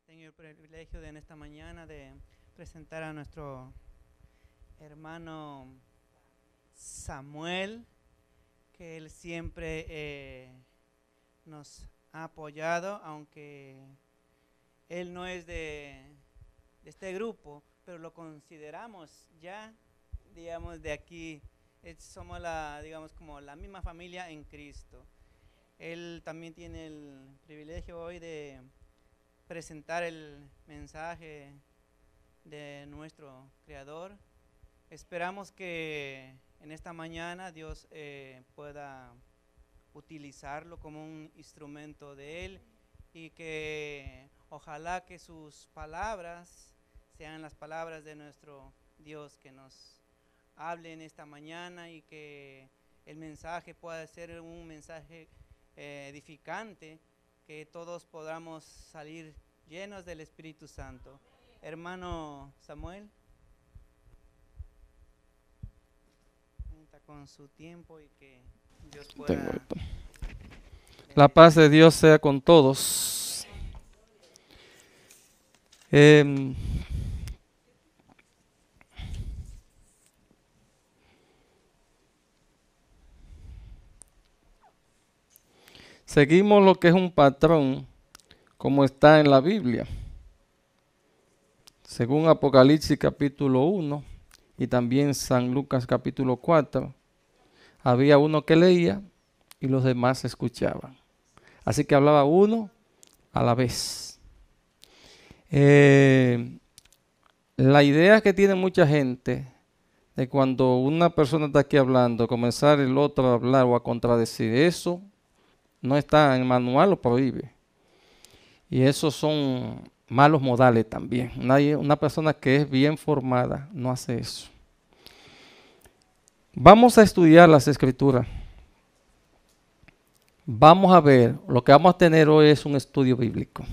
Tengo el privilegio de en esta mañana de presentar a nuestro hermano Samuel, que él siempre nos ha apoyado, aunque él no es de este grupo, pero lo consideramos ya, digamos, de aquí. Somos digamos, como la misma familia en Cristo. Él también tiene el privilegio hoy de presentar el mensaje de nuestro Creador. Esperamos que en esta mañana Dios pueda utilizarlo como un instrumento de Él, y que ojalá que sus palabras sean las palabras de nuestro Dios, que nos hable en esta mañana, y que el mensaje pueda ser un mensaje edificante, que todos podamos salir llenos del Espíritu Santo. Hermano Samuel, cuenta con su tiempo y que Dios pueda. La paz de Dios sea con todos. Seguimos lo que es un patrón, como está en la Biblia. Según Apocalipsis capítulo 1 y también San Lucas capítulo 4, había uno que leía y los demás escuchaban. Así que hablaba uno a la vez. La idea que tiene mucha gente de cuando una persona está aquí hablando, comenzar el otro a hablar o a contradecir, eso no está en el manual, lo prohíbe. Y esos son malos modales también. Una persona que es bien formada no hace eso. Vamos a estudiar las Escrituras. Vamos a ver, lo que vamos a tener hoy es un estudio bíblico.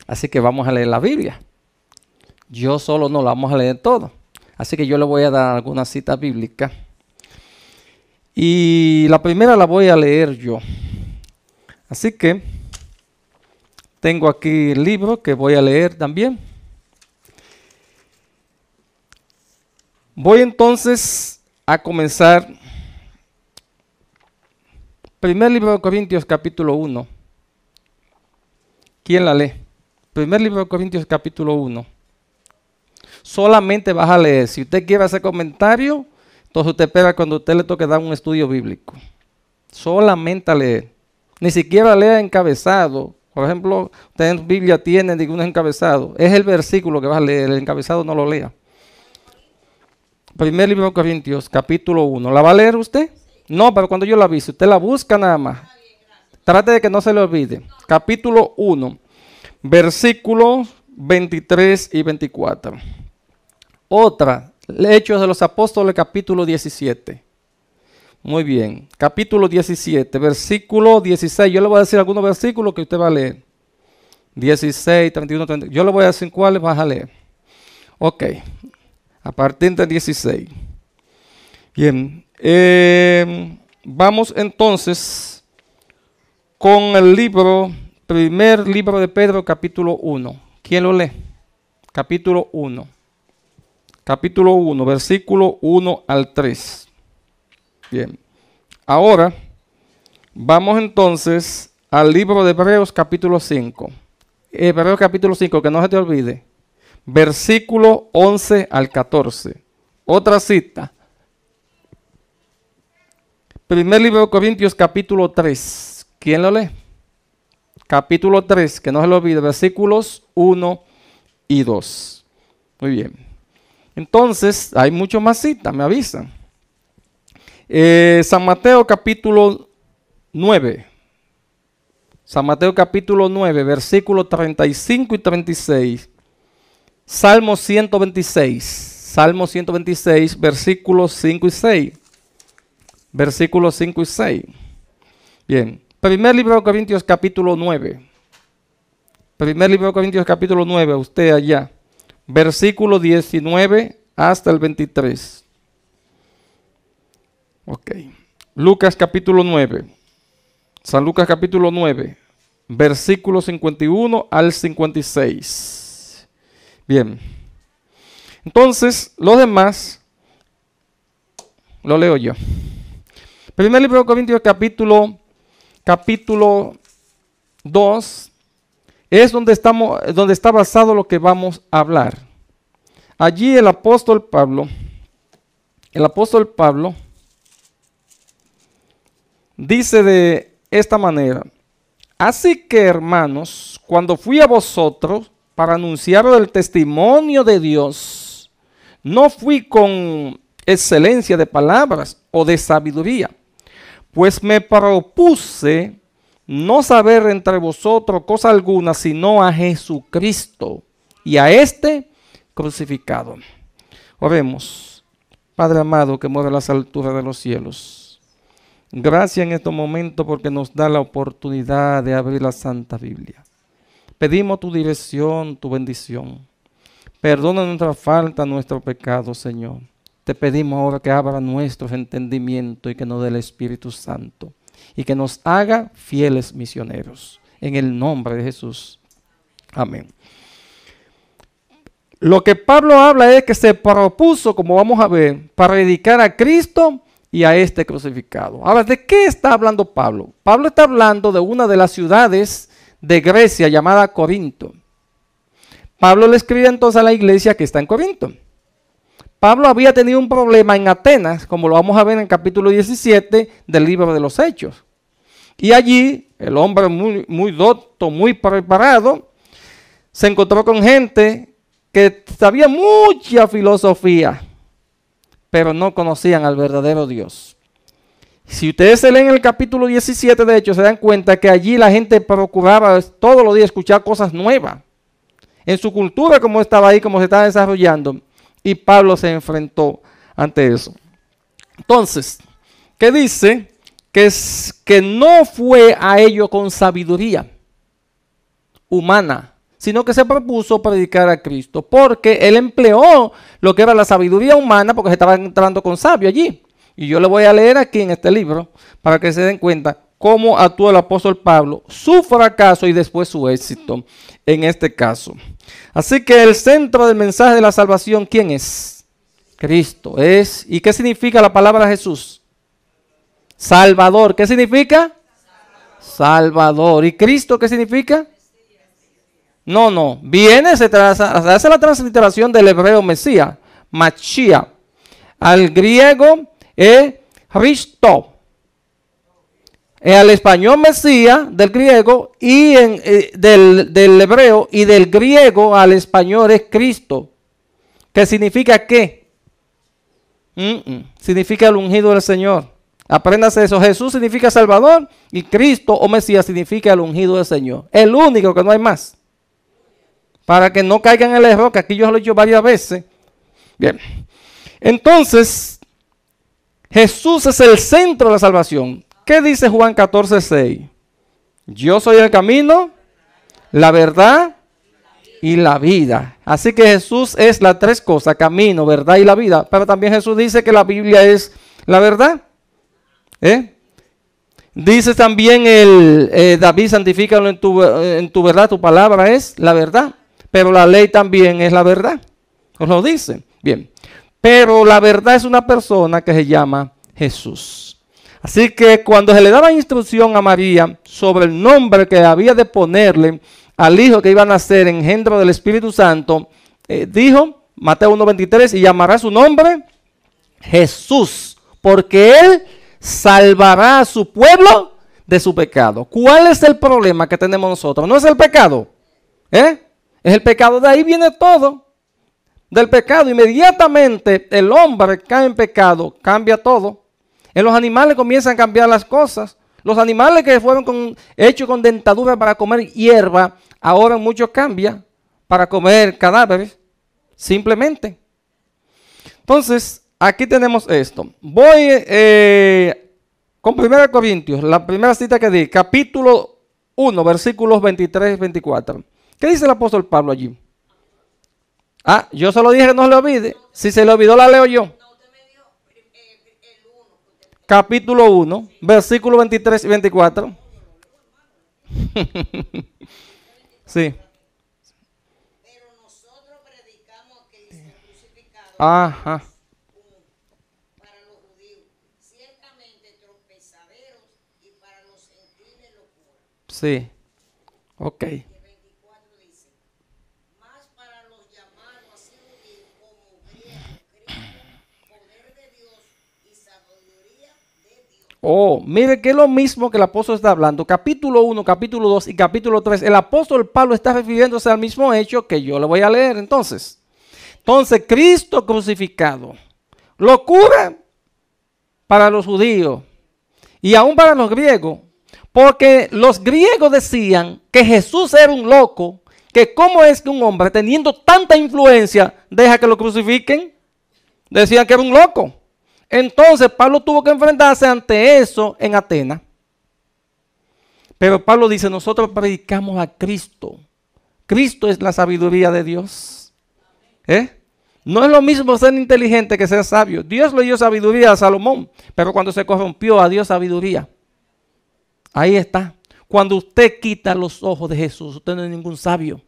Así que vamos a leer la Biblia. Yo solo no la vamos a leer todo. Así que yo le voy a dar algunas citas bíblicas. Y la primera la voy a leer yo. Así que tengo aquí el libro que voy a leer también. Voy entonces a comenzar. Primer libro de Corintios capítulo 1. ¿Quién la lee? Primer libro de Corintios capítulo 1. Solamente vas a leer. Si usted quiere hacer comentario, entonces usted espera cuando a usted le toque dar un estudio bíblico. Solamente a leer. Ni siquiera lea encabezado. Por ejemplo, usted en Biblia tiene un encabezado. Es el versículo que vas a leer. El encabezado no lo lea. Primer libro de Corintios capítulo 1. ¿La va a leer usted? No, pero cuando yo la avise, usted la busca nada más. Trate de que no se le olvide. Capítulo 1, versículos 23 y 24. Otra, Hechos de los Apóstoles, capítulo 17. Muy bien, capítulo 17, versículo 16. Yo le voy a decir algunos versículos que usted va a leer. 16, 31, 30. Yo le voy a decir cuáles vas a leer. Ok, a partir del 16. Bien, vamos entonces con el primer libro de Pedro, capítulo 1. ¿Quién lo lee? Capítulo 1. Capítulo 1, versículo 1 al 3. Bien, ahora vamos entonces al libro de Hebreos, capítulo 5. Hebreos, capítulo 5, que no se te olvide. Versículo 11 al 14. Otra cita. Primer libro de Corintios, capítulo 3. ¿Quién lo lee? Capítulo 3, que no se lo olvide, versículos 1 y 2. Muy bien. Entonces, hay muchas más citas, me avisan. San Mateo, capítulo 9. San Mateo, capítulo 9, versículos 35 y 36. Salmo 126. Salmo 126, versículos 5 y 6. Versículos 5 y 6. Bien. Primer libro de Corintios capítulo 9. Primer libro de Corintios capítulo 9, usted allá. Versículo 19 hasta el 23. Ok. Lucas capítulo 9. San Lucas capítulo 9. versículo 51 al 56. Bien. Entonces, los demás, lo leo yo. Primer libro de Corintios, capítulo 2, es donde está basado lo que vamos a hablar. Allí el apóstol Pablo dice de esta manera: así que, hermanos, cuando fui a vosotros para anunciar el testimonio de Dios, no fui con excelencia de palabras o de sabiduría, pues me propuse no saber entre vosotros cosa alguna, sino a Jesucristo y a este crucificado. Oremos. Padre amado, que mueve las alturas de los cielos, gracias en estos momentos porque nos da la oportunidad de abrir la Santa Biblia. Pedimos tu dirección, tu bendición. Perdona nuestra falta, nuestro pecado, Señor. Te pedimos ahora que abra nuestros entendimientos y que nos dé el Espíritu Santo y que nos haga fieles misioneros. En el nombre de Jesús. Amén. Lo que Pablo habla es que se propuso, como vamos a ver, para predicar a Cristo y a este crucificado. Ahora, ¿de qué está hablando Pablo? Pablo está hablando de una de las ciudades de Grecia llamada Corinto. Pablo le escribe entonces a la iglesia que está en Corinto. Pablo había tenido un problema en Atenas, como lo vamos a ver en el capítulo 17 del libro de los Hechos. Y allí, el hombre muy docto, muy preparado, se encontró con gente que sabía mucha filosofía, pero no conocían al verdadero Dios. Si ustedes se leen el capítulo 17 de Hechos, se dan cuenta que allí la gente procuraba todos los días escuchar cosas nuevas. En su cultura, como estaba ahí, como se estaba desarrollando, y Pablo se enfrentó ante eso. Entonces, ¿qué dice? Que no fue a ello con sabiduría humana, sino que se propuso predicar a Cristo, porque él empleó lo que era la sabiduría humana, porque se estaba entrando con sabio allí. Y yo le voy a leer aquí en este libro, para que se den cuenta cómo actuó el apóstol Pablo, su fracaso y después su éxito en este caso. Así que el centro del mensaje de la salvación, ¿quién es? Cristo es. ¿Y qué significa la palabra Jesús? Salvador. ¿Qué significa? Salvador. ¿Y Cristo qué significa? No. Viene, se hace la transliteración del hebreo Mesías, Mashiach. Al griego es Cristo. Al español Mesías del griego y del hebreo, y del griego al español es Cristo. ¿Qué significa qué? Significa el ungido del Señor. Apréndase eso. Jesús significa Salvador y Cristo o Mesías significa el ungido del Señor. El único, que no hay más. Para que no caigan en el error, que aquí yo lo he dicho varias veces. Bien. Entonces, Jesús es el centro de la salvación. ¿Qué dice Juan 14:6? Yo soy el camino, la verdad y la vida. Así que Jesús es las tres cosas: camino, verdad y la vida. Pero también Jesús dice que la Biblia es la verdad. Dice también David, santifícalo en tu verdad, tu palabra es la verdad. Pero la ley también es la verdad. Os lo dice. Bien. Pero la verdad es una persona que se llama Jesús. Así que cuando se le daba instrucción a María sobre el nombre que había de ponerle al hijo que iba a nacer engendro del Espíritu Santo, dijo, Mateo 1:23, y llamará su nombre Jesús, porque él salvará a su pueblo de su pecado. ¿Cuál es el problema que tenemos nosotros? No es el pecado, es el pecado. De ahí viene todo, del pecado. Inmediatamente el hombre cae en pecado, cambia todo. En los animales comienzan a cambiar las cosas. Los animales que fueron hechos con dentadura para comer hierba, ahora muchos cambian para comer cadáveres, simplemente. Entonces, aquí tenemos esto. Voy con 1 Corintios, la primera cita que di, capítulo 1, versículos 23 y 24. ¿Qué dice el apóstol Pablo allí? Yo solo dije que no se le olvide. Si se le olvidó, la leo yo. Capítulo 1, versículos 23 y 24. Sí. Pero nosotros predicamos a Cristo crucificado Ajá. para los judíos, ciertamente tropezaderos, y para los gentiles locura. Sí. Ok. Y el 24 dice, más para los llamados así judíos como griegos, Cristo, poder de Dios y sabiduría de Dios. Oh, mire que es lo mismo que el apóstol está hablando. Capítulo 1, capítulo 2 y capítulo 3. El apóstol Pablo está refiriéndose al mismo hecho que yo le voy a leer entonces. Entonces, Cristo crucificado. Locura para los judíos y aún para los griegos. Porque los griegos decían que Jesús era un loco, que cómo es que un hombre teniendo tanta influencia deja que lo crucifiquen. Decían que era un loco. Entonces Pablo tuvo que enfrentarse ante eso en Atenas. Pero Pablo dice, nosotros predicamos a Cristo. Cristo es la sabiduría de Dios. No es lo mismo ser inteligente que ser sabio. Dios le dio sabiduría a Salomón, pero cuando se corrompió a Dios sabiduría. Ahí está. Cuando usted quita los ojos de Jesús, usted no es ningún sabio,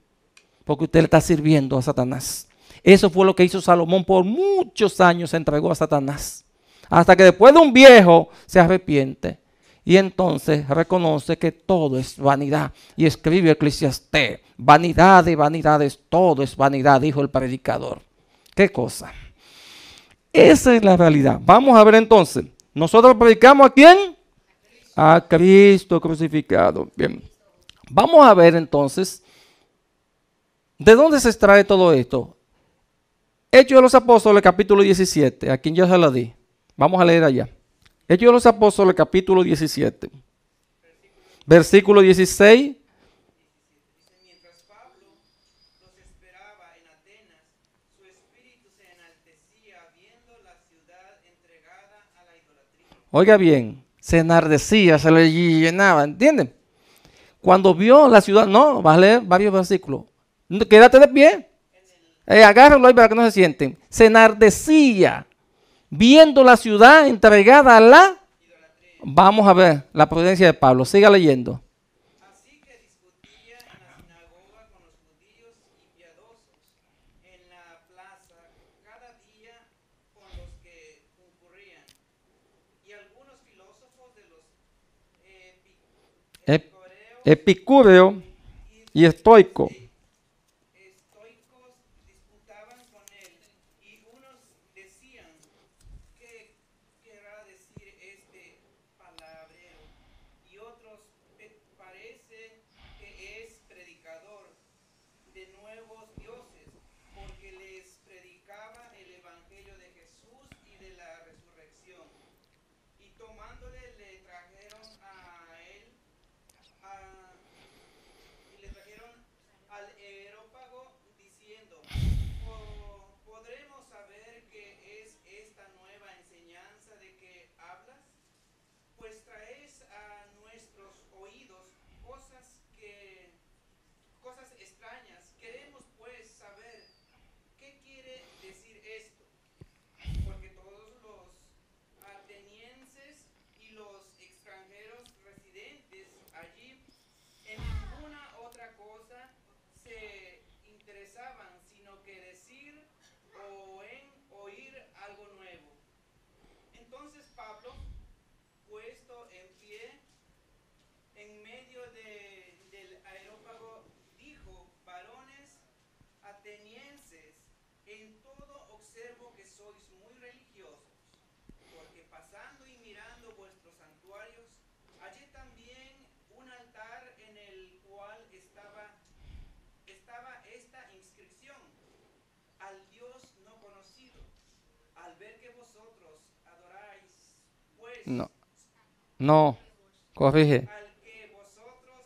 porque usted le está sirviendo a Satanás. Eso fue lo que hizo Salomón por muchos años, se entregó a Satanás. Hasta que después de un viejo se arrepiente y entonces reconoce que todo es vanidad. Y escribe Eclesiastés, vanidad de vanidades, todo es vanidad, dijo el predicador. ¿Qué cosa? Esa es la realidad. Vamos a ver entonces. Nosotros predicamos ¿a quién? A Cristo crucificado. Bien. Vamos a ver entonces, ¿de dónde se extrae todo esto? Hechos de los Apóstoles, capítulo 17. A quien yo se la di. Vamos a leer allá. Hechos de los Apóstoles, capítulo 17. Versículo 16. Mientras Pablo los esperaba en Atenas, su espíritu se enaltecía viendo la ciudad entregada a la idolatría. Oiga bien, se enardecía, se le llenaba, ¿entienden? Cuando vio la ciudad, no, vas a leer varios versículos. Quédate de pie. Agárralo ahí para que no se sienten. Se enardecía viendo la ciudad entregada a la idolatría. Vamos a ver la prudencia de Pablo. Siga leyendo. Así que discutía en la sinagoga con los judíos y piadosos, en la plaza, cada día con los que concurrían. Y algunos filósofos de los Epicúreo y estoico. Estoicos disputaban con él, y unos decían, ¿qué querrá decir este palabrero? Y otros, parece que es predicador de nuevos dioses, porque les predicaba el evangelio de Jesús y de la resurrección. Y tomándole le trajeron a él, y le trajeron al Areópago diciendo, ¿podremos saber qué es esta nueva enseñanza de que hablas? Pues traes a nuestros oídos cosas extrañas. Queremos pues saber qué quiere decir esto, porque todos los atenienses y los extranjeros residentes allí en ninguna otra cosa se interesaban, sino que decir o en oír algo nuevo. Entonces Pablo, puesto en pie en medio del Areópago, dijo, varones atenienses, en todo observo que sois muy religiosos, porque pasando y mirando vuestros santuarios, hallé también un altar en el cual estaba esta inscripción: al Dios no conocido. Al ver que vosotros adoráis, pues, No, corrige. al que vosotros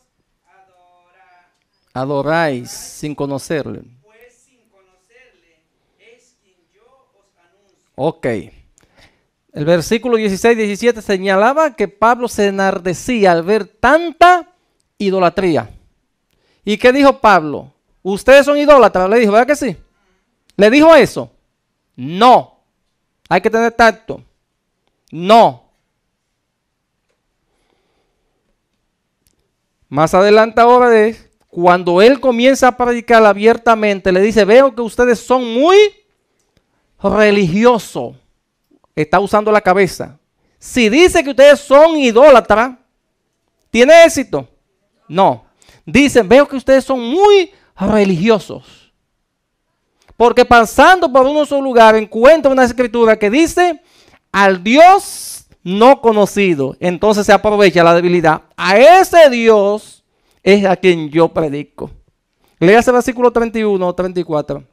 Adoráis sin conocerle. pues sin conocerle, es quien yo os anuncio. Ok. El versículo 16 y 17 señalaba que Pablo se enardecía al ver tanta idolatría. ¿Y qué dijo Pablo? Ustedes son idólatras, le dijo, ¿verdad que sí? ¿Le dijo eso? No. Hay que tener tacto. No. Más adelante ahora es cuando él comienza a predicar abiertamente, le dice, veo que ustedes son muy religiosos. Está usando la cabeza. Si dice que ustedes son idólatras, ¿tiene éxito? No. Dicen, veo que ustedes son muy religiosos. Porque pasando por uno de esos lugares encuentra una escritura que dice, al Dios no conocido. Entonces se aprovecha la debilidad. A ese Dios es a quien yo predico. Lea ese versículo 31 o 34.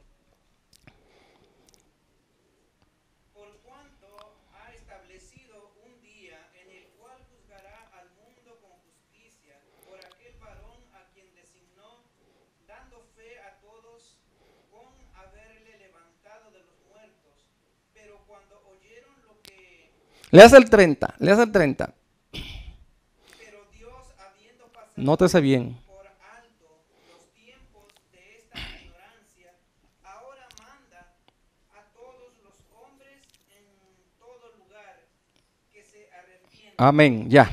Por cuanto ha establecido un día en el cual juzgará al mundo con justicia por aquel varón a quien designó, dando fe a todos con haberle levantado de los muertos. Pero cuando oyeron lo que... Leas el 30, leas el 30. Pero Dios, habiendo pasado Nótese bien. por alto los tiempos de esta ignorancia, ahora manda a todos los hombres en todo lugar que se arrepientan. Amén, ya.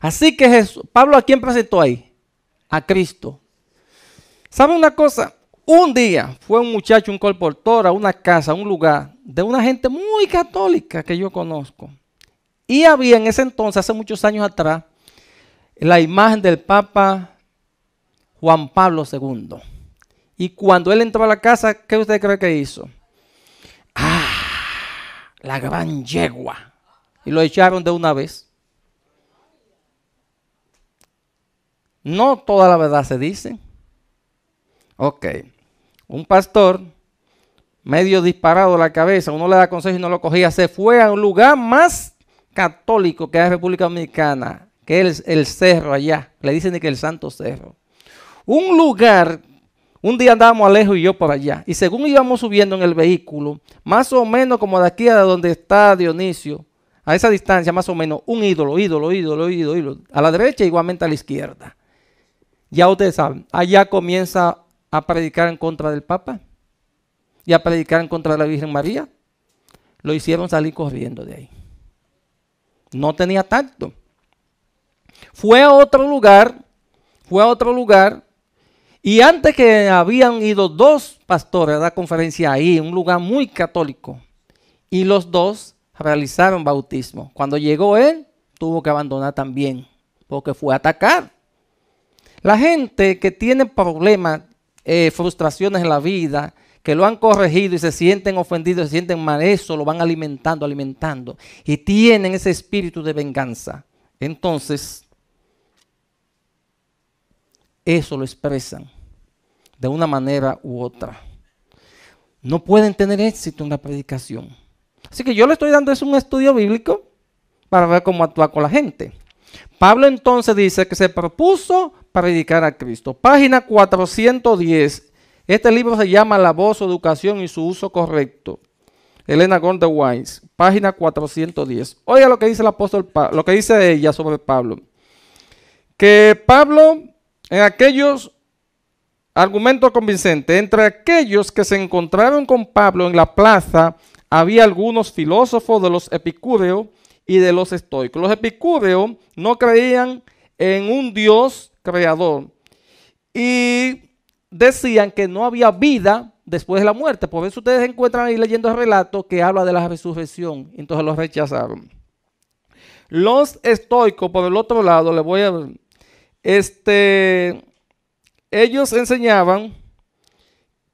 Así que Jesús, Pablo, ¿a quién presentó ahí? A Cristo. ¿Sabe una cosa? Un día fue un muchacho, un colportor, a una casa, a un lugar de una gente muy católica que yo conozco. Y había en ese entonces, hace muchos años atrás, la imagen del Papa Juan Pablo II. Y cuando él entró a la casa, ¿qué usted cree que hizo? La gran yegua. Y lo echaron de una vez. No toda la verdad se dice. Ok. Un pastor, medio disparado de la cabeza, uno le da consejo y no lo cogía, se fue a un lugar más católico que es República Dominicana, que es el cerro allá. Le dicen que el Santo Cerro. Un lugar, un día andábamos Alejo y yo por allá, y según íbamos subiendo en el vehículo, más o menos como de aquí a donde está Dionisio, a esa distancia más o menos, un ídolo. A la derecha igualmente a la izquierda. Ya ustedes saben, allá comienza a predicar en contra del Papa y a predicar en contra de la Virgen María. Lo hicieron salir corriendo de ahí. No tenía tacto. Fue a otro lugar, y antes que habían ido dos pastores a dar conferencia ahí, en un lugar muy católico, y los dos realizaron bautismo. Cuando llegó él, tuvo que abandonar también, porque fue a atacar. La gente que tiene problemas, frustraciones en la vida, que lo han corregido y se sienten ofendidos, se sienten mal, eso lo van alimentando, y tienen ese espíritu de venganza. Entonces, eso lo expresan de una manera u otra. No pueden tener éxito en la predicación. Así que yo le estoy dando un estudio bíblico para ver cómo actuar con la gente. Pablo entonces dice que se propuso predicar a Cristo. Página 410. Este libro se llama La voz, educación y su uso correcto. Elena Gonde-Wise, página 410. Oiga lo que dice el apóstol Pablo, lo que dice ella sobre Pablo. Que Pablo, en aquellos argumentos convincentes, entre aquellos que se encontraron con Pablo en la plaza, había algunos filósofos de los epicúreos y de los estoicos. Los epicúreos no creían en un Dios creador y decían que no había vida después de la muerte. Por eso ustedes encuentran ahí leyendo el relato que habla de la resurrección. Entonces los rechazaron. Los estoicos, por el otro lado, les voy a ver. Ellos enseñaban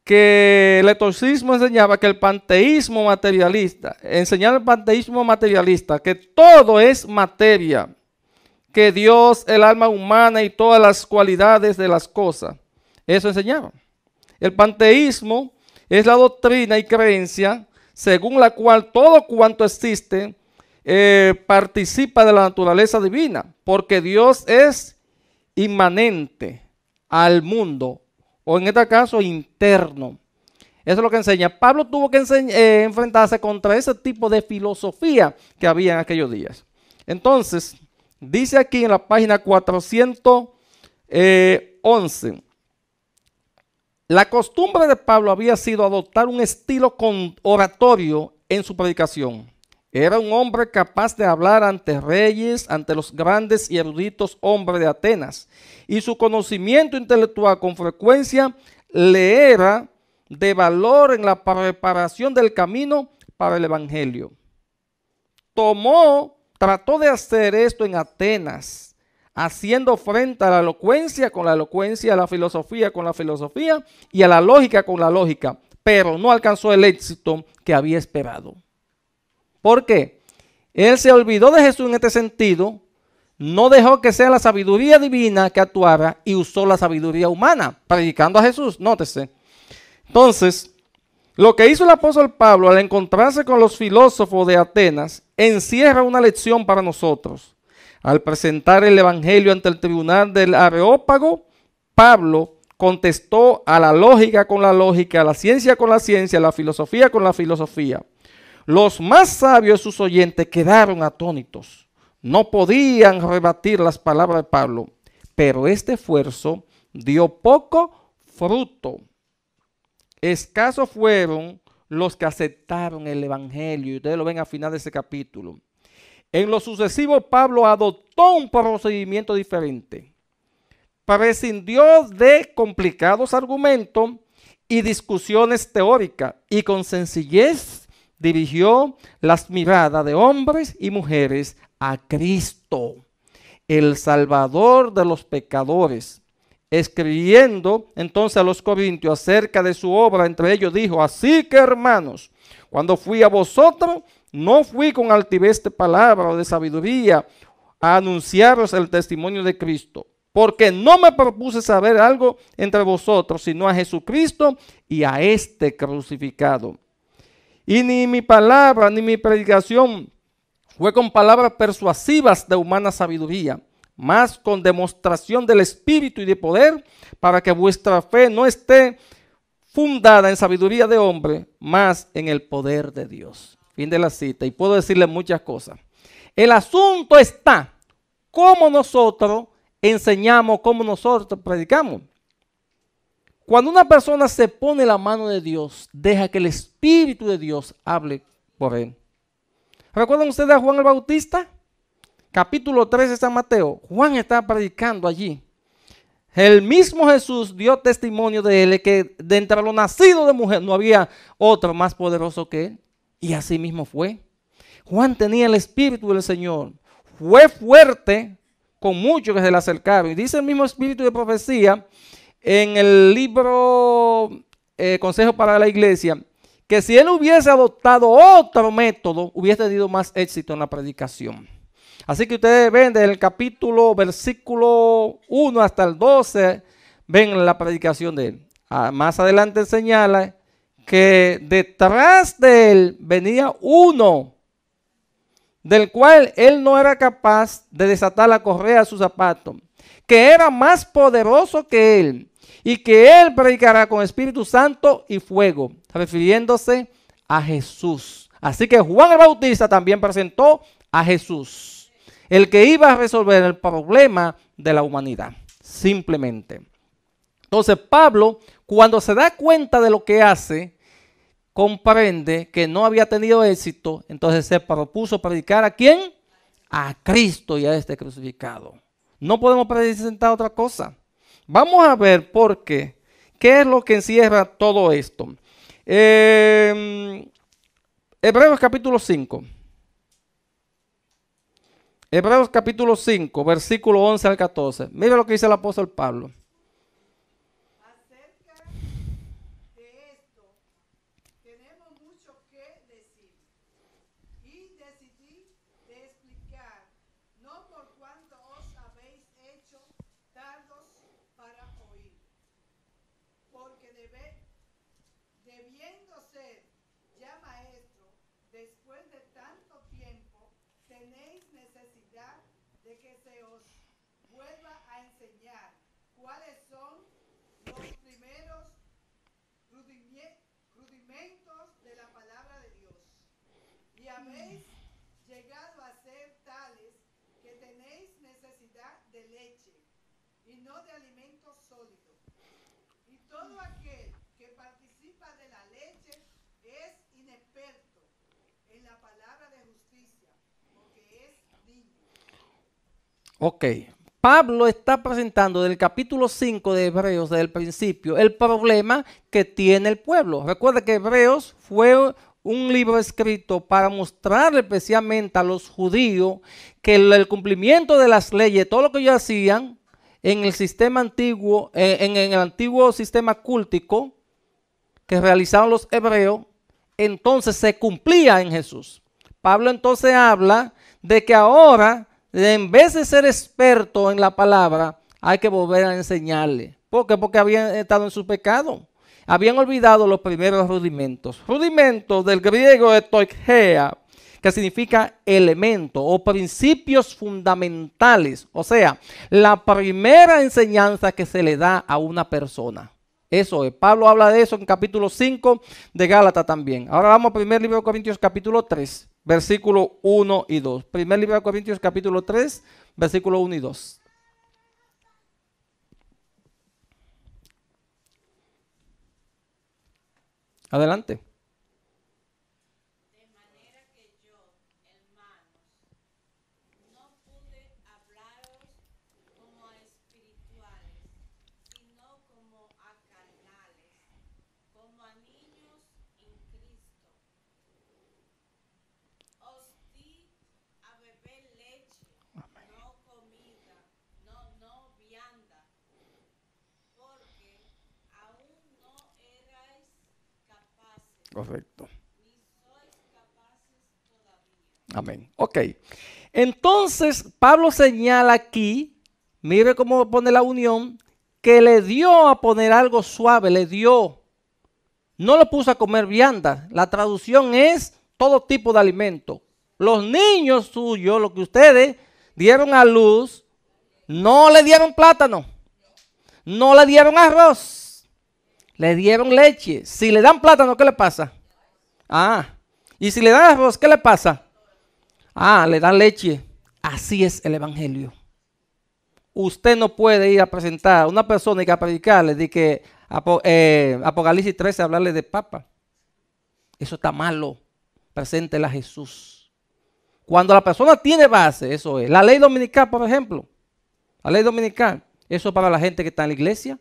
que el estoicismo enseñaba que el panteísmo materialista, enseñaba el panteísmo materialista, que todo es materia, que Dios, el alma humana y todas las cualidades de las cosas. Eso enseñaba. El panteísmo es la doctrina y creencia según la cual todo cuanto existe participa de la naturaleza divina, porque Dios es inmanente al mundo, o en este caso interno. Eso es lo que enseña. Pablo tuvo que enfrentarse contra ese tipo de filosofía que había en aquellos días. Entonces, dice aquí en la página 411, la costumbre de Pablo había sido adoptar un estilo oratorio en su predicación. Era un hombre capaz de hablar ante reyes, ante los grandes y eruditos hombres de Atenas. Y su conocimiento intelectual con frecuencia le era de valor en la preparación del camino para el Evangelio. Trató de hacer esto en Atenas, haciendo frente a la elocuencia con la elocuencia, a la filosofía con la filosofía y a la lógica con la lógica, pero no alcanzó el éxito que había esperado. ¿Por qué? Él se olvidó de Jesús en este sentido, no dejó que sea la sabiduría divina que actuara y usó la sabiduría humana, predicando a Jesús, nótese. Entonces, lo que hizo el apóstol Pablo al encontrarse con los filósofos de Atenas encierra una lección para nosotros. Al presentar el evangelio ante el tribunal del Areópago, Pablo contestó a la lógica con la lógica, a la ciencia con la ciencia, a la filosofía con la filosofía. Los más sabios de sus oyentes quedaron atónitos. No podían rebatir las palabras de Pablo, pero este esfuerzo dio poco fruto. Escasos fueron los que aceptaron el evangelio, y ustedes lo ven al final de ese capítulo. En lo sucesivo, Pablo adoptó un procedimiento diferente. Prescindió de complicados argumentos y discusiones teóricas, y con sencillez dirigió las miradas de hombres y mujeres a Cristo, el Salvador de los pecadores. Escribiendo entonces a los corintios acerca de su obra, entre ellos dijo: así que, hermanos, cuando fui a vosotros, no fui con altivez de palabra o de sabiduría a anunciaros el testimonio de Cristo, porque no me propuse saber algo entre vosotros, sino a Jesucristo y a este crucificado. Y ni mi palabra ni mi predicación fue con palabras persuasivas de humana sabiduría, más con demostración del Espíritu y de poder, para que vuestra fe no esté fundada en sabiduría de hombre, más en el poder de Dios. Fin de la cita. Y puedo decirle muchas cosas. El asunto está cómo nosotros enseñamos, cómo nosotros predicamos. Cuando una persona se pone la mano de Dios, deja que el Espíritu de Dios hable por él. ¿Recuerdan ustedes a Juan el Bautista? Capítulo 13 de San Mateo. Juan estaba predicando allí. El mismo Jesús dio testimonio de él, que de entre los nacidos de mujer no había otro más poderoso que él. Y así mismo fue. Juan tenía el Espíritu del Señor. Fue fuerte con muchos que se le acercaron. Y dice el mismo Espíritu de profecía en el libro Consejo para la Iglesia, que si él hubiese adoptado otro método, hubiese tenido más éxito en la predicación. Así que ustedes ven desde el capítulo, versículo 1 hasta el 12, ven la predicación de él. Más adelante señala que detrás de él venía uno, del cual él no era capaz de desatar la correa de su zapato, que era más poderoso que él, y que él predicará con Espíritu Santo y fuego, refiriéndose a Jesús. Así que Juan el Bautista también presentó a Jesús, el que iba a resolver el problema de la humanidad, simplemente. Entonces Pablo, cuando se da cuenta de lo que hace, comprende que no había tenido éxito, entonces se propuso predicar ¿a quién? A Cristo y a este crucificado. No podemos presentar otra cosa. Vamos a ver por qué. ¿Qué es lo que encierra todo esto? Hebreos capítulo 5. Hebreos capítulo 5, versículo 11 al 14. Mira lo que dice el apóstol Pablo. Acerca de esto tenemos mucho que decir y decidí de explicar, no por cuanto os habéis hecho tardos para oír, porque debiendo ser ya maestro, después de tanto tiempo, tenéis necesidad de que se os vuelva a enseñar cuáles son los primeros rudimentos de la palabra de Dios. Y habéis llegado a ser tales que tenéis necesidad de leche y no de alimento sólido. Y todo aquel que participa de la leche es inexperto en la palabra de justicia, Ok. Pablo está presentando del capítulo 5 de Hebreos, desde el principio, el problema que tiene el pueblo. Recuerda que Hebreos fue un libro escrito para mostrarle especialmente a los judíos que el cumplimiento de las leyes, todo lo que ellos hacían en el sistema antiguo, en el antiguo sistema cultico que realizaban los hebreos, entonces se cumplía en Jesús. Pablo entonces habla de que ahora, en vez de ser experto en la palabra, hay que volver a enseñarle. ¿Por qué? Porque habían estado en su pecado. Habían olvidado los primeros rudimentos. Rudimentos del griego etoikea, que significa elemento o principios fundamentales. O sea, la primera enseñanza que se le da a una persona. Eso es. Pablo habla de eso en capítulo 5 de Gálatas también. Ahora vamos al primer libro de Corintios capítulo 3, versículo 1 y 2. Primer libro de Corintios capítulo 3, versículo 1 y 2. Adelante. De manera que yo, hermanos, no pude hablaros como a espirituales, sino como a carnales, como a niños en Cristo. Os di a beber leche, no comida, no vianda, porque aún no erais capaces, Correcto. ni sois capaces todavía. Amén. Ok. Entonces, Pablo señala aquí, mire cómo pone la unión, que le dio a poner algo suave, le dio. No lo puso a comer vianda. La traducción es todo tipo de alimento. Los niños suyos, lo que ustedes dieron a luz, no le dieron plátano, no le dieron arroz, le dieron leche. Si le dan plátano, ¿qué le pasa? Y si le dan arroz, ¿qué le pasa? Le dan leche. Así es el evangelio. Usted no puede ir a presentar a una persona y que a predicarle de que Apocalipsis 13 hablarle de papa. Eso está malo. Preséntela a Jesús. Cuando la persona tiene base, eso es. La ley dominical, por ejemplo. La ley dominical. Eso es para la gente que está en la iglesia.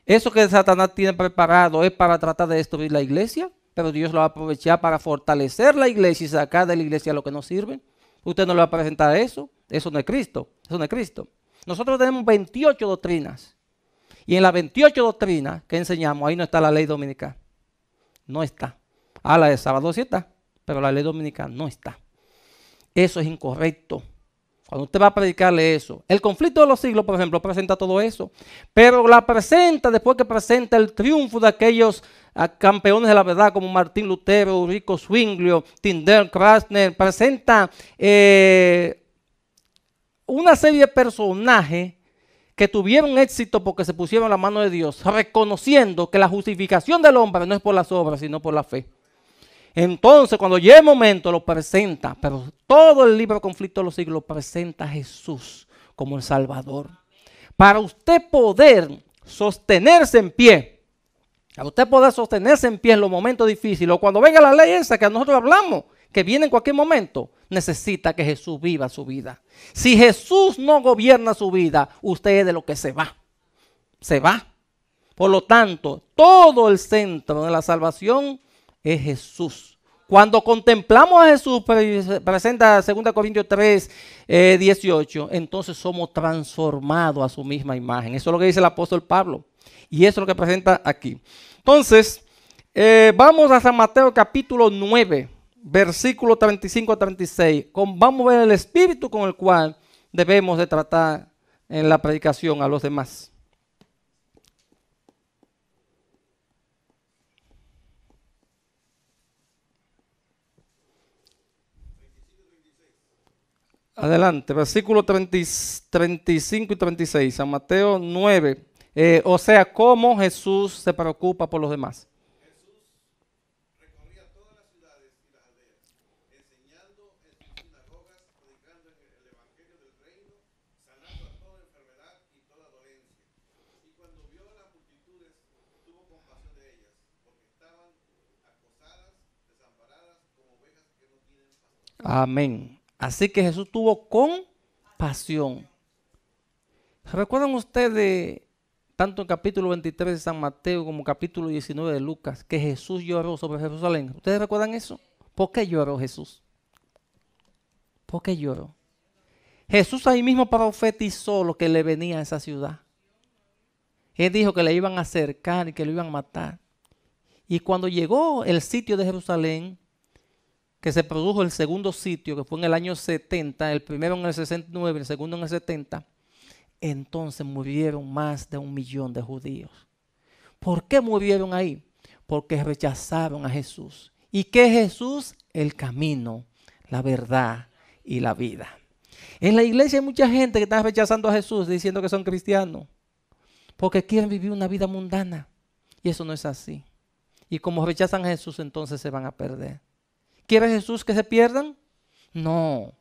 Eso que Satanás tiene preparado es para tratar de destruir la iglesia. Pero Dios lo va a aprovechar para fortalecer la iglesia y sacar de la iglesia lo que no sirve. Usted no le va a presentar eso. Eso no es Cristo. Eso no es Cristo. Nosotros tenemos 28 doctrinas. Y en las 28 doctrinas que enseñamos, ahí no está la ley dominical. No está. La de sábado sí está, pero la ley dominical no está. Eso es incorrecto. Cuando usted va a predicarle eso, el conflicto de los siglos, por ejemplo, presenta todo eso, pero la presenta después que presenta el triunfo de aquellos campeones de la verdad como Martín Lutero, Ulrico Zwinglio, Tyndale, Krasner, presenta una serie de personajes que tuvieron éxito porque se pusieron en la mano de Dios, reconociendo que la justificación del hombre no es por las obras, sino por la fe. Entonces, cuando llega el momento, lo presenta, pero todo el libro Conflicto de los Siglos presenta a Jesús como el Salvador. Para usted poder sostenerse en pie, para usted poder sostenerse en pie en los momentos difíciles, o cuando venga la ley esa que nosotros hablamos, que viene en cualquier momento, necesita que Jesús viva su vida. Si Jesús no gobierna su vida, usted es de lo que se va. Se va. Por lo tanto, todo el centro de la salvación es Jesús. Cuando contemplamos a Jesús, presenta 2 Corintios 3, 18, entonces somos transformados a su misma imagen. Eso es lo que dice el apóstol Pablo. Y eso es lo que presenta aquí. Entonces, vamos a San Mateo capítulo 9, versículo 35 a 36. Vamos a ver el espíritu con el cual debemos de tratar en la predicación a los demás. Adelante, versículo 35 y 36, San Mateo 9. O sea, cómo Jesús se preocupa por los demás. Jesús recorría todas las ciudades y las aldeas, enseñando en sus sinagogas, predicando el evangelio del reino, sanando a toda enfermedad y toda dolencia. Y cuando vio a las multitudes, tuvo compasión de ellas, porque estaban acosadas, desamparadas, como ovejas que no tienen pastor. Amén. Así que Jesús tuvo compasión pasión. ¿Recuerdan ustedes, tanto en capítulo 23 de San Mateo como capítulo 19 de Lucas, que Jesús lloró sobre Jerusalén? ¿Ustedes recuerdan eso? ¿Por qué lloró Jesús? ¿Por qué lloró? Jesús ahí mismo profetizó lo que le venía a esa ciudad. Él dijo que le iban a acercar y que lo iban a matar. Y cuando llegó el sitio de Jerusalén, que se produjo el segundo sitio, que fue en el año 70, el primero en el 69, el segundo en el 70, entonces murieron más de 1 millón de judíos. ¿Por qué murieron ahí? Porque rechazaron a Jesús. ¿Y qué es Jesús? El camino, la verdad y la vida. En la iglesia hay mucha gente que está rechazando a Jesús diciendo que son cristianos, porque quieren vivir una vida mundana. Y eso no es así. Y como rechazan a Jesús, entonces se van a perder. ¿Quiere Jesús que se pierdan? No.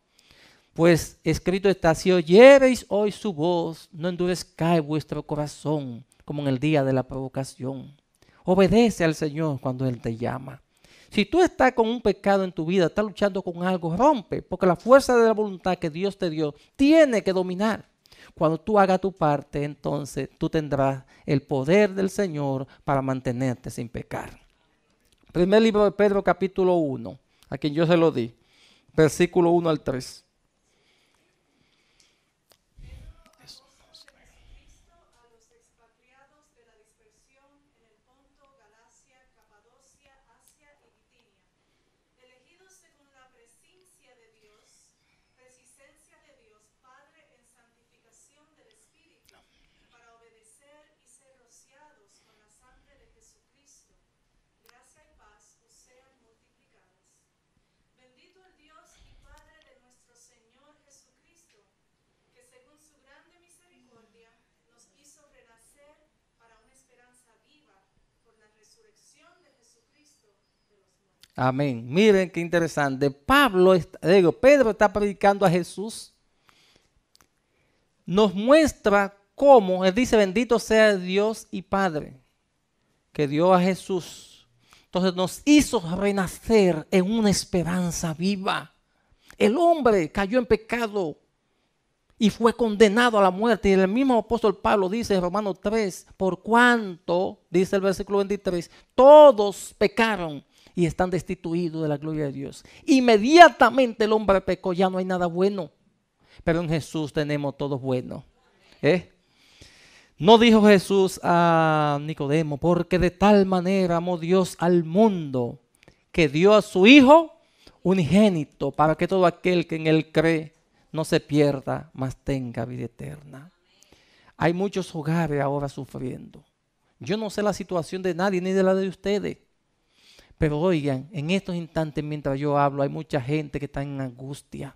Pues escrito está: si oyereis hoy su voz, no endurezcáis vuestro corazón, como en el día de la provocación. Obedece al Señor cuando Él te llama. Si tú estás con un pecado en tu vida, estás luchando con algo, rompe, porque la fuerza de la voluntad que Dios te dio tiene que dominar. Cuando tú hagas tu parte, entonces tú tendrás el poder del Señor para mantenerte sin pecar. Primer libro de Pedro, capítulo 1, a quien yo se lo di, versículo 1 al 3. Amén. Miren qué interesante. Pedro está predicando a Jesús. Nos muestra cómo él dice: bendito sea Dios y Padre, que dio a Jesús. Entonces nos hizo renacer en una esperanza viva. El hombre cayó en pecado y fue condenado a la muerte. Y el mismo apóstol Pablo dice en Romanos 3, por cuanto, dice el versículo 23, todos pecaron y están destituidos de la gloria de Dios. Inmediatamente el hombre pecó, ya no hay nada bueno. Pero en Jesús tenemos todo bueno. No dijo Jesús a Nicodemo: porque de tal manera amó Dios al mundo, que dio a su Hijo unigénito, para que todo aquel que en Él cree no se pierda, mas tenga vida eterna. Hay muchos hogares ahora sufriendo. Yo no sé la situación de nadie, ni de la de ustedes. Pero oigan, en estos instantes mientras yo hablo, hay mucha gente que está en angustia.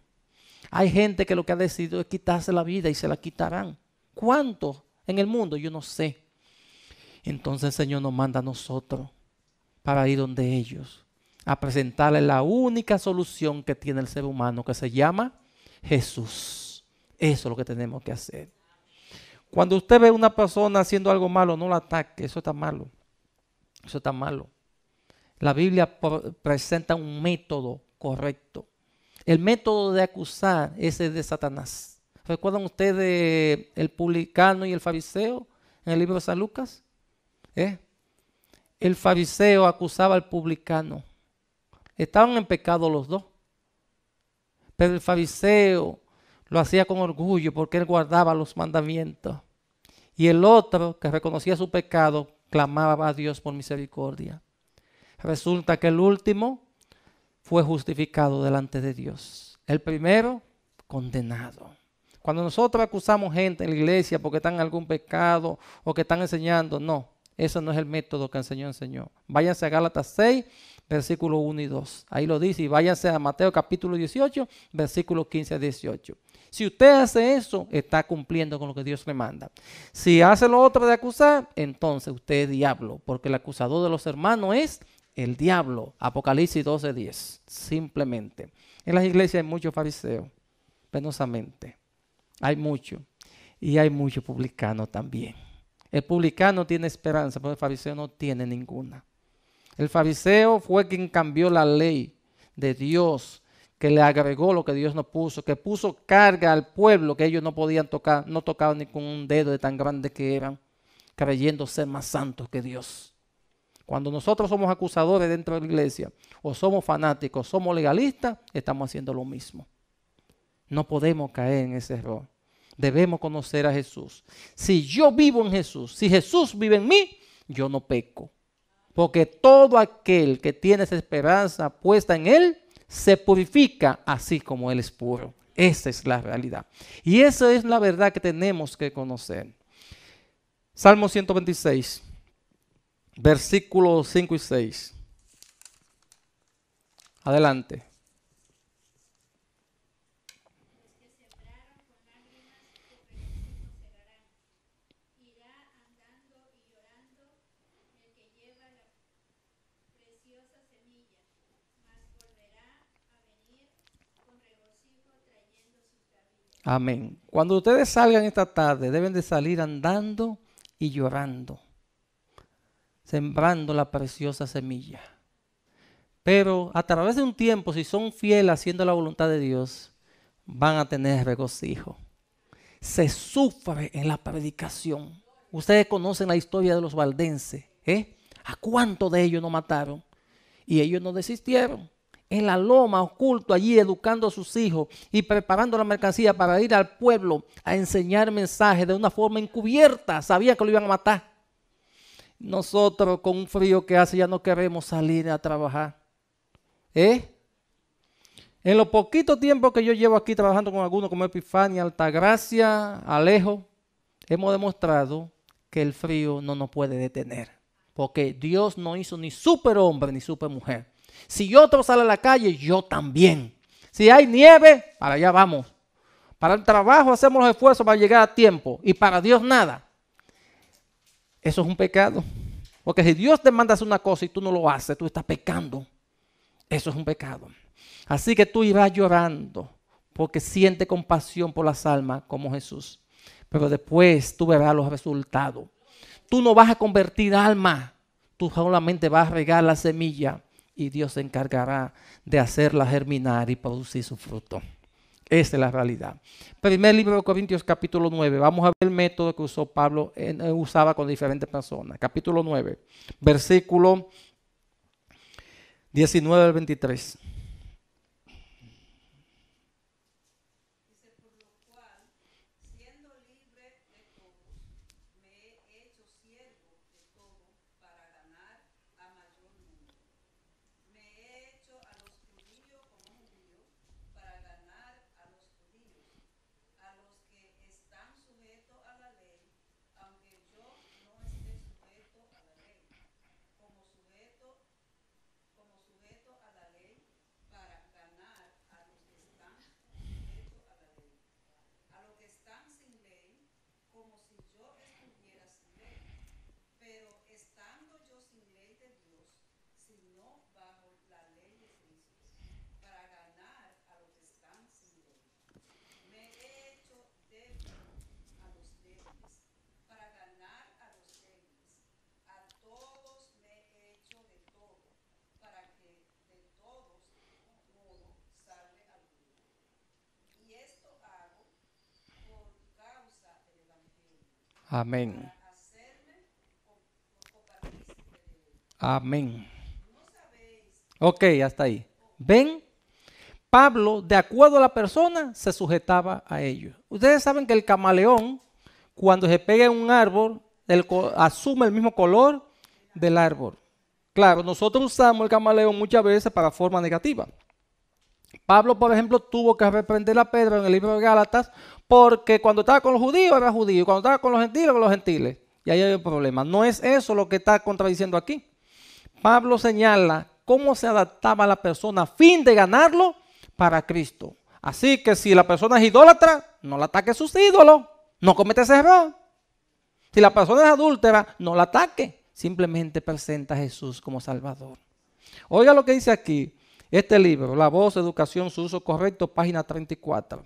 Hay gente que lo que ha decidido es quitarse la vida y se la quitarán. ¿Cuántos en el mundo? Yo no sé. Entonces el Señor nos manda a nosotros para ir donde ellos, a presentarles la única solución que tiene el ser humano, que se llama Jesús. Eso es lo que tenemos que hacer. Cuando usted ve a una persona haciendo algo malo, no la ataque. Eso está malo. Eso está malo. La Biblia presenta un método correcto. El método de acusar es el de Satanás. ¿Recuerdan ustedes el publicano y el fariseo en el libro de San Lucas? El fariseo acusaba al publicano. Estaban en pecado los dos. Pero el fariseo lo hacía con orgullo porque él guardaba los mandamientos. Y el otro, que reconocía su pecado, clamaba a Dios por misericordia. Resulta que el último fue justificado delante de Dios. El primero, condenado. Cuando nosotros acusamos gente en la iglesia porque están en algún pecado o que están enseñando, no, eso no es el método que enseñó. Váyanse a Gálatas 6, versículos 1 y 2. Ahí lo dice. Y váyanse a Mateo capítulo 18, versículos 15 a 18. Si usted hace eso, está cumpliendo con lo que Dios le manda. Si hace lo otro de acusar, entonces usted es diablo, porque el acusador de los hermanos es el diablo. Apocalipsis 12:10. Simplemente. En las iglesias hay muchos fariseos, penosamente. Hay muchos. Y hay muchos publicanos también. El publicano tiene esperanza, pero el fariseo no tiene ninguna. El fariseo fue quien cambió la ley de Dios, que le agregó lo que Dios no puso, que puso carga al pueblo que ellos no podían tocar, no tocaban ni con un dedo de tan grande que eran, creyendo ser más santos que Dios. Cuando nosotros somos acusadores dentro de la iglesia, o somos fanáticos, somos legalistas, estamos haciendo lo mismo. No podemos caer en ese error. Debemos conocer a Jesús. Si yo vivo en Jesús, si Jesús vive en mí, yo no peco. Porque todo aquel que tiene esa esperanza puesta en Él, se purifica así como Él es puro. Esa es la realidad. Y esa es la verdad que tenemos que conocer. Salmo 126, versículos 5 y 6. Adelante. Amén. Cuando ustedes salgan esta tarde, deben de salir andando y llorando, sembrando la preciosa semilla. Pero a través de un tiempo, si son fieles haciendo la voluntad de Dios, van a tener regocijo. Se sufre en la predicación. Ustedes conocen la historia de los valdenses, ¿eh? ¿A cuántos de ellos no mataron? Y ellos no desistieron. En la loma, oculto allí, educando a sus hijos y preparando la mercancía para ir al pueblo a enseñar mensajes de una forma encubierta. Sabían que lo iban a matar. Nosotros, con un frío que hace, ya no queremos salir a trabajar. En los poquitos tiempos que yo llevo aquí trabajando con algunos como Epifania, Altagracia, Alejo, hemos demostrado que el frío no nos puede detener. Porque Dios no hizo ni superhombre ni supermujer. Si otro sale a la calle, yo también. Si hay nieve, para allá vamos. Para el trabajo hacemos los esfuerzos para llegar a tiempo. Y para Dios nada. Eso es un pecado. Porque si Dios te manda hacer una cosa y tú no lo haces, tú estás pecando. Eso es un pecado. Así que tú irás llorando porque siente compasión por las almas como Jesús. Pero después tú verás los resultados. Tú no vas a convertir almas. Tú solamente vas a regar la semilla. Y Dios se encargará de hacerla germinar y producir su fruto. Esa es la realidad. Primer libro de Corintios, capítulo 9. Vamos a ver el método que usó Pablo, usaba con diferentes personas. Capítulo 9, versículo 19 al 23. Amén. Amén. Ok, hasta ahí. ¿Ven? Pablo, de acuerdo a la persona, se sujetaba a ellos. Ustedes saben que el camaleón, cuando se pega en un árbol, asume el mismo color del árbol. Claro, nosotros usamos el camaleón muchas veces para forma negativa. Pablo, por ejemplo, tuvo que reprender a Pedro en el libro de Gálatas porque cuando estaba con los judíos era judío y cuando estaba con los gentiles era con los gentiles. Y ahí hay un problema. No es eso lo que está contradiciendo aquí. Pablo señala cómo se adaptaba a la persona a fin de ganarlo para Cristo. Así que si la persona es idólatra, no la ataque a sus ídolos. No comete ese error. Si la persona es adúltera, no la ataque. Simplemente presenta a Jesús como Salvador. Oiga lo que dice aquí. Este libro, La Voz, Educación, su uso correcto, página 34.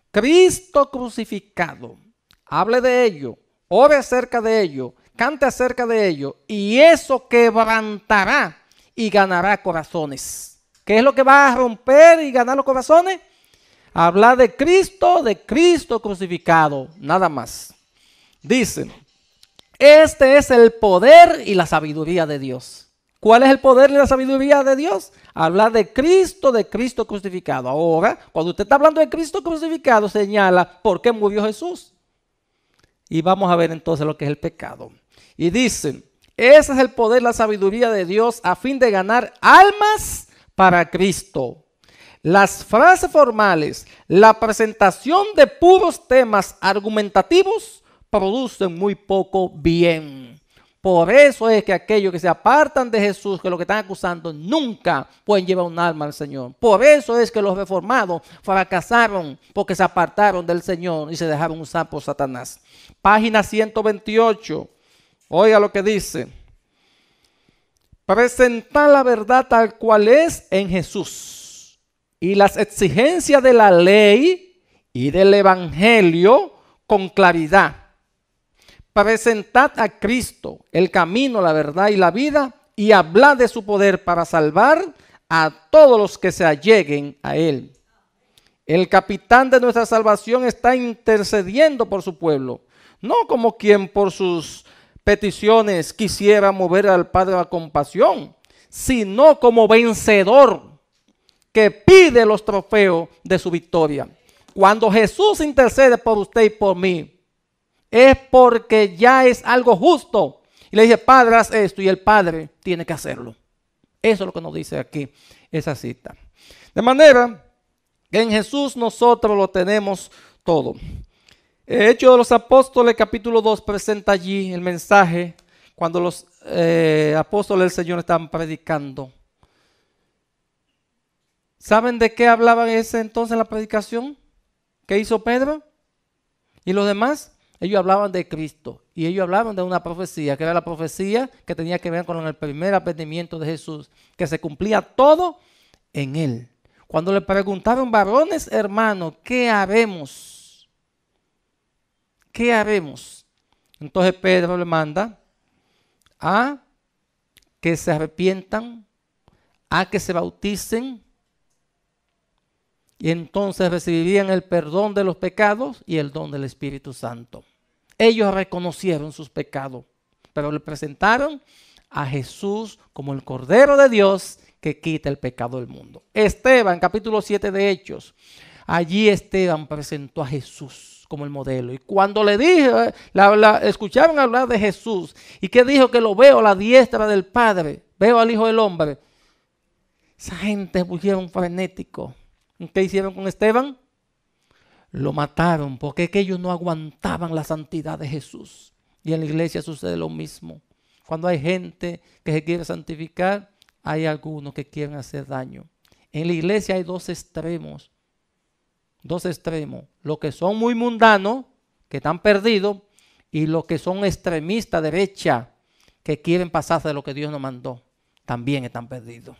Cristo crucificado. Hable de ello, ore acerca de ello, cante acerca de ello, y eso quebrantará y ganará corazones. ¿Qué es lo que va a romper y ganar los corazones? Hablar de Cristo crucificado, nada más. Dice, este es el poder y la sabiduría de Dios. ¿Cuál es el poder y la sabiduría de Dios? Hablar de Cristo crucificado. Ahora, cuando usted está hablando de Cristo crucificado, señala por qué murió Jesús. Y vamos a ver entonces lo que es el pecado. Y dice, ese es el poder y la sabiduría de Dios a fin de ganar almas para Cristo. Las frases formales, la presentación de puros temas argumentativos producen muy poco bien. Por eso es que aquellos que se apartan de Jesús, que lo que están acusando, nunca pueden llevar un alma al Señor. Por eso es que los reformados fracasaron, porque se apartaron del Señor y se dejaron usar por Satanás. Página 128. Oiga lo que dice. Presentar la verdad tal cual es en Jesús y las exigencias de la ley y del evangelio con claridad. Presentad a Cristo, el camino, la verdad y la vida, y hablad de su poder para salvar a todos los que se alleguen a Él. El capitán de nuestra salvación está intercediendo por su pueblo, no como quien por sus peticiones quisiera mover al Padre a la compasión, sino como vencedor que pide los trofeos de su victoria. Cuando Jesús intercede por usted y por mí, es porque ya es algo justo. Y le dice, Padre, haz esto, y el Padre tiene que hacerlo. Eso es lo que nos dice aquí esa cita. De manera que en Jesús nosotros lo tenemos todo. Hechos de los Apóstoles, capítulo 2, presenta allí el mensaje cuando los apóstoles del Señor estaban predicando. ¿Saben de qué hablaban ese entonces en la predicación? ¿Qué hizo Pedro? ¿Y los demás? Ellos hablaban de Cristo y ellos hablaban de una profecía, que era la profecía que tenía que ver con el primer advenimiento de Jesús, que se cumplía todo en Él. Cuando le preguntaron, varones hermanos, ¿qué haremos? ¿Qué haremos? Entonces Pedro le manda a que se arrepientan, a que se bauticen, y entonces recibirían el perdón de los pecados y el don del Espíritu Santo. Ellos reconocieron sus pecados, pero le presentaron a Jesús como el Cordero de Dios que quita el pecado del mundo. Esteban, capítulo 7 de Hechos. Allí Esteban presentó a Jesús como el modelo. Y cuando le dije, escucharon hablar de Jesús, y que dijo que lo veo a la diestra del Padre, veo al Hijo del Hombre. Esa gente se pusieron frenéticos. ¿Qué hicieron con Esteban? Lo mataron porque es que ellos no aguantaban la santidad de Jesús. Y en la iglesia sucede lo mismo. Cuando hay gente que se quiere santificar, hay algunos que quieren hacer daño. En la iglesia hay dos extremos. Dos extremos. Los que son muy mundanos, que están perdidos, y los que son extremistas derecha, que quieren pasarse de lo que Dios nos mandó, también están perdidos.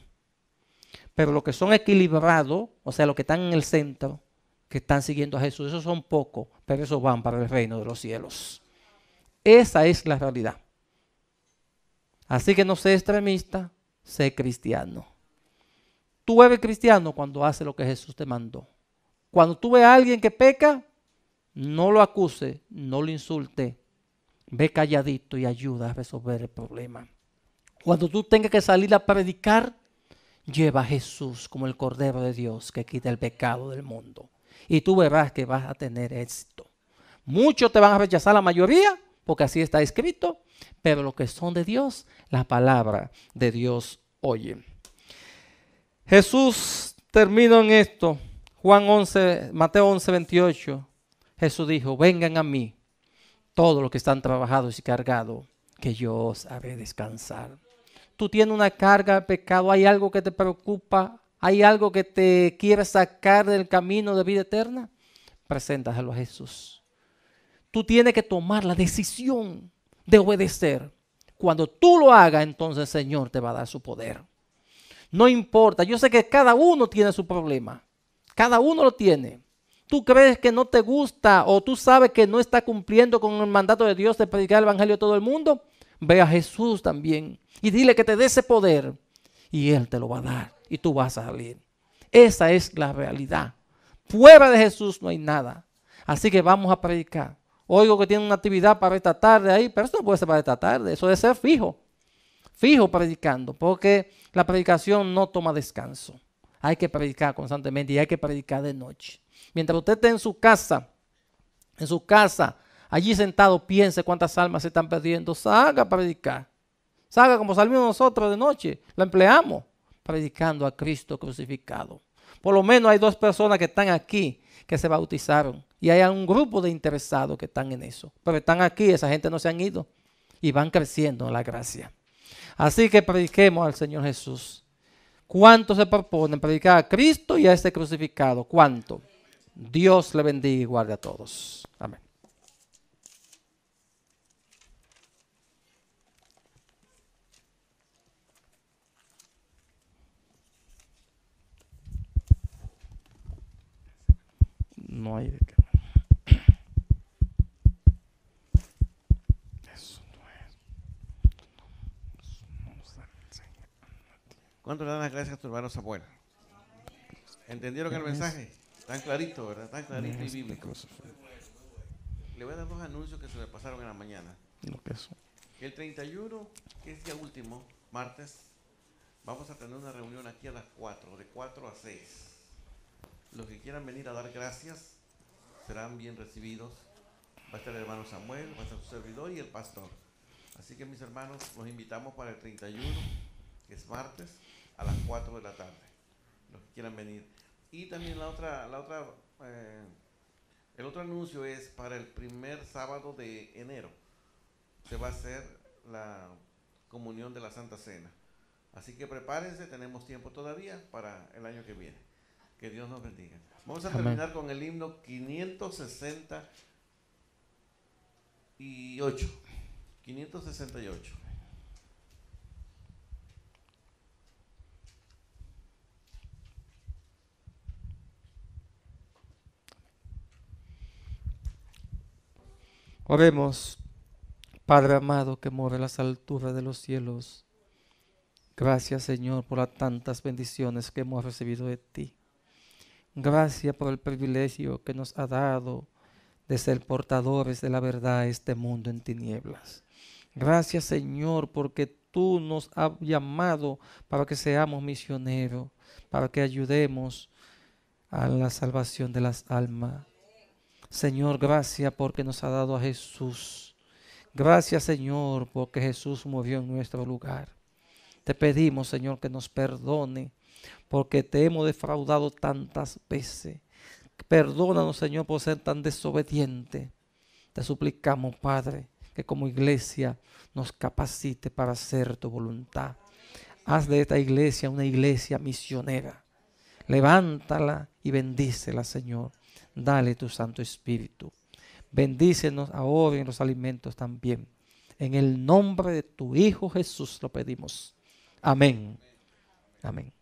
Pero los que son equilibrados, o sea, los que están en el centro, que están siguiendo a Jesús, esos son pocos, pero esos van para el reino de los cielos. Esa es la realidad. Así que no sé extremista, sé cristiano. Tú eres cristiano cuando haces lo que Jesús te mandó. Cuando tú ves a alguien que peca, no lo acuse, no lo insulte. Ve calladito y ayuda a resolver el problema. Cuando tú tengas que salir a predicar, lleva a Jesús como el Cordero de Dios que quita el pecado del mundo. Y tú verás que vas a tener éxito. Muchos te van a rechazar, la mayoría, porque así está escrito. Pero los que son de Dios, la palabra de Dios oyen. Jesús terminó en esto. Mateo 11, 28. Jesús dijo, vengan a mí todos los que están trabajados y cargados, que yo os haré descansar. Tú tienes una carga de pecado, hay algo que te preocupa, hay algo que te quiere sacar del camino de vida eterna, preséntaselo a Jesús. Tú tienes que tomar la decisión de obedecer. Cuando tú lo hagas, entonces el Señor te va a dar su poder. No importa, yo sé que cada uno tiene su problema, cada uno lo tiene. Tú crees que no te gusta o tú sabes que no está cumpliendo con el mandato de Dios de predicar el evangelio a todo el mundo, ve a Jesús también y dile que te dé ese poder y Él te lo va a dar. y tú vas a salir. Esa es la realidad. Fuera de Jesús no hay nada. Así que vamos a predicar. Oigo que tienen una actividad para esta tarde ahí, pero eso no puede ser para esta tarde. Eso debe ser fijo. Fijo predicando, porque la predicación no toma descanso. Hay que predicar constantemente y hay que predicar de noche. Mientras usted esté en su casa, allí sentado, piense cuántas almas se están perdiendo. Salga a predicar. Salga como salimos nosotros de noche. La empleamos predicando a Cristo crucificado. Por lo menos hay 2 personas que están aquí que se bautizaron. Y hay un grupo de interesados que están en eso. Pero están aquí, esa gente no se han ido. Y van creciendo en la gracia. Así que prediquemos al Señor Jesús. ¿Cuántos se proponen predicar a Cristo y a este crucificado? ¿Cuánto? Dios le bendiga y guarde a todos. Amén. No hay de qué. Eso no es. ¿Cuánto le dan las gracias a tu hermano Samuel? ¿Entendieron el mensaje? Tan clarito, ¿verdad? Tan clarito y bíblico. Le voy a dar 2 anuncios que se me pasaron en la mañana. El 31, que es día último, martes, vamos a tener una reunión aquí a las 4, de 4 a 6. Los que quieran venir a dar gracias serán bien recibidos. Va a estar el hermano Samuel, va a estar su servidor y el pastor. Así que mis hermanos, los invitamos para el 31, que es martes, a las 4 de la tarde. Los que quieran venir. Y también el otro anuncio es para el primer sábado de enero. Se va a hacer la comunión de la Santa Cena. Así que prepárense, tenemos tiempo todavía para el año que viene. Que Dios nos bendiga. Vamos a terminar con el himno 568. 568. Oremos. Padre amado que mora en las alturas de los cielos, gracias Señor por las tantas bendiciones que hemos recibido de ti. Gracias por el privilegio que nos ha dado de ser portadores de la verdad a este mundo en tinieblas. Gracias Señor porque tú nos has llamado para que seamos misioneros, para que ayudemos a la salvación de las almas. Señor, gracias porque nos ha dado a Jesús. Gracias, Señor, porque Jesús murió en nuestro lugar. Te pedimos, Señor, que nos perdone, porque te hemos defraudado tantas veces. Perdónanos, Señor, por ser tan desobediente. Te suplicamos, Padre, que como iglesia nos capacite para hacer tu voluntad. Haz de esta iglesia una iglesia misionera. Levántala y bendícela, Señor. Dale tu Santo Espíritu. Bendícenos ahora en los alimentos también. En el nombre de tu Hijo Jesús lo pedimos. Amén. Amén.